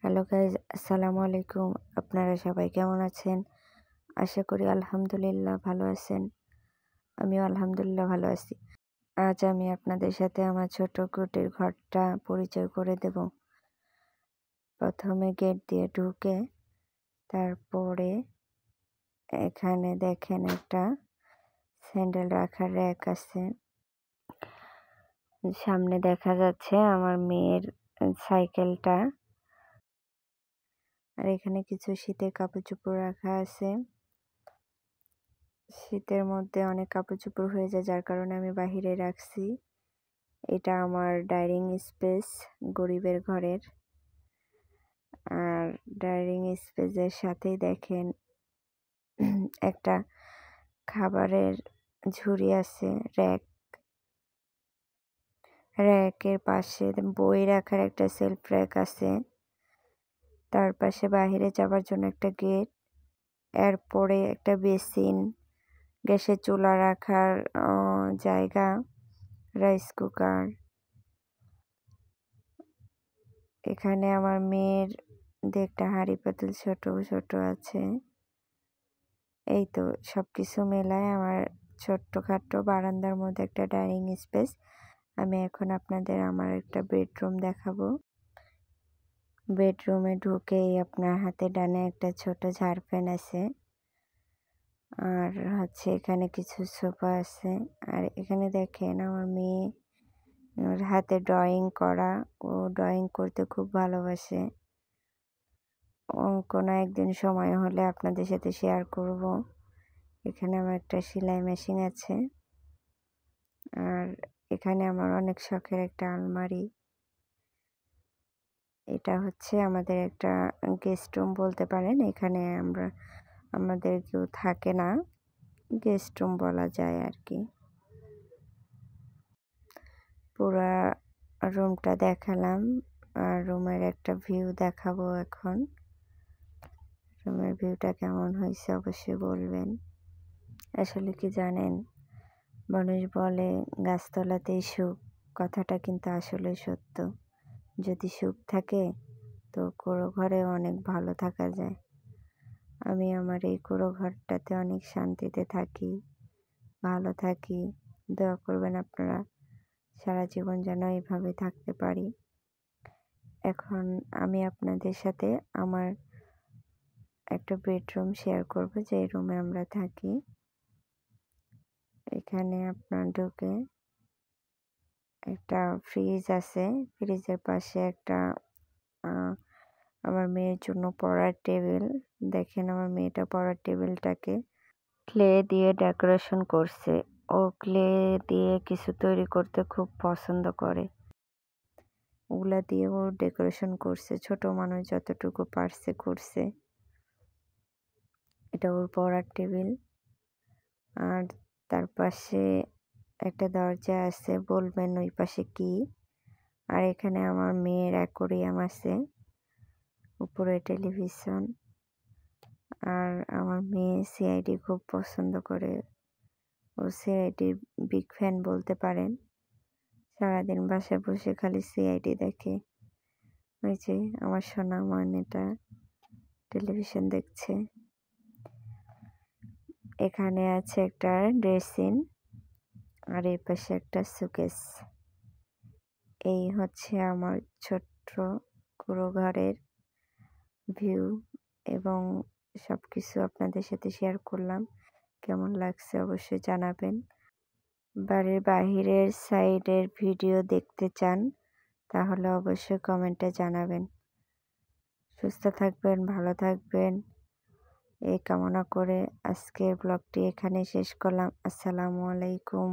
Hello guys, আসসালামু আলাইকুম। আপনারা সবাই কেমন আছেন? আশা করি আলহামদুলিল্লাহ ভালো আছেন। আমিও আলহামদুলিল্লাহ ভালো আছি। আজ আমি আপনাদের সাথে আমার ছোট কুটির ঘরটা পরিচয় করে দেব। প্রথমে গেট দিয়ে ঢুকে তারপরে এখানে দেখেন একটা স্যান্ডেল রাখার র্যাক আছে। সামনে দেখা যাচ্ছে আমার মেয়ের সাইকেলটা। আর এখানে কিছু শীতের কাপড় চোপড় রাখা আছে। শীতের মধ্যে অনেক কাপড় চোপড় হয়ে যায়, যার কারণে আমি বাহিরে রাখছি। এটা আমার ডাইনিং স্পেস গরিবের ঘরের। আর ডাইনিং স্পেসের সাথেই দেখেন একটা খাবারের ঝুড়ি আছে। র্যাকের পাশে বই রাখার একটা সেলফ র্যাক আছে। তার পাশে বাহিরে যাওয়ার জন্য একটা গেট, এরপরে একটা বেসিন, গ্যাসের চুলা রাখার জায়গা, রাইস কুকার। এখানে আমার মেয়ের একটা হাঁড়ি পাতিল ছোট ছোট আছে। এই তো সবকিছু মেলায় আমার ছোট্টখাট্টো বারান্দার মধ্যে একটা ডাইনিং স্পেস। আমি এখন আপনাদের আমার একটা বেডরুম দেখাবো। বেডরুমে ঢুকেই আপনার হাতে ডানে একটা ছোট ঝাড়ফ্যান আছে। আর এখানে কিছু সোফা আছে। আর এখানে দেখেন আমার মেয়ে ওর হাতে ড্রয়িং করা। ও ড্রয়িং করতে খুব ভালোবাসে। কোনো একদিন সময় হলে আপনাদের সাথে শেয়ার করব। এখানে আমার একটা সেলাই মেশিন আছে। আর এখানে আমার অনেক শখের একটা আলমারি। এটা আমাদের একটা গেস্ট রুম বলতে পারেন। এখানে আমাদের কেউ থাকে না, গেস্ট রুম বলা যায় আর কি। পুরা রুমটা দেখালাম। আর রুমের একটা ভিউ দেখাবো এখন। রুমের ভিউটা কেমন হয়েছে অবশ্যই বলবেন। আসলে কি জানেন, মানুষ বলে গাছতলাতেই সুখ, কথাটা কিন্তু আসলে সত্য। যদি সুখ থাকে তো কুঁড়ো ঘরে অনেক ভালো থাকা যায়। আমি আমার এই কুঁড়ো ঘরটাতে অনেক শান্তিতে থাকি, ভালো থাকি। দোয়া করবেন আপনারা সারা জীবন যেন এইভাবে থাকতে পারি। এখন আমি আপনাদের সাথে আমার একটা বেডরুম শেয়ার করব, যে রুমে আমরা থাকি। এখানে আপনার ঢুকে একটা ফ্রিজ আছে। ফ্রিজের পাশে একটা আমার মেয়ের জন্য পড়ার টেবিল। দেখেন আমার মেয়েটা পড়ার টেবিলটাকে ক্লে দিয়ে ডেকোরেশন করছে। ও ক্লে দিয়ে কিছু তৈরি করতে খুব পছন্দ করে। ওগুলা দিয়ে ও ডেকোরেশন করছে, ছোট মানুষ যতটুকু পারছে করছে। এটা ওর পড়ার টেবিল। আর তার পাশে একটা দরজা আছে, বলবেন ওই পাশে কি। আর এখানে আমার মেয়ের অ্যাকোরিয়াম আছে, উপরে টেলিভিশন। আর আমার মেয়ে সিআইডি খুব পছন্দ করে। ও সিআইডির বিগ ফ্যান বলতে পারেন। সারাদিন বাসায় বসে খালি সিআইডি দেখে। ওই যে আমার সোনা ময়নাটা টেলিভিশন দেখছে। এখানে আছে একটা ড্রেসিং, আর এই পাশে একটা সুকেস। এই আমার ছোট্ট কুঁড়ো ঘরের ভিউ এবং সবকিছু আপনাদের সাথে শেয়ার করলাম। কেমন লাগছে অবশ্যই জানাবেন। বাড়ির বাহিরের সাইডের ভিডিও দেখতে চান তাহলে অবশ্যই কমেন্টে জানাবেন। সুস্থ থাকবেন, ভালো থাকবেন এই কামনা করে আজকের ব্লগটি এখানে শেষ করলাম। আসসালামু আলাইকুম।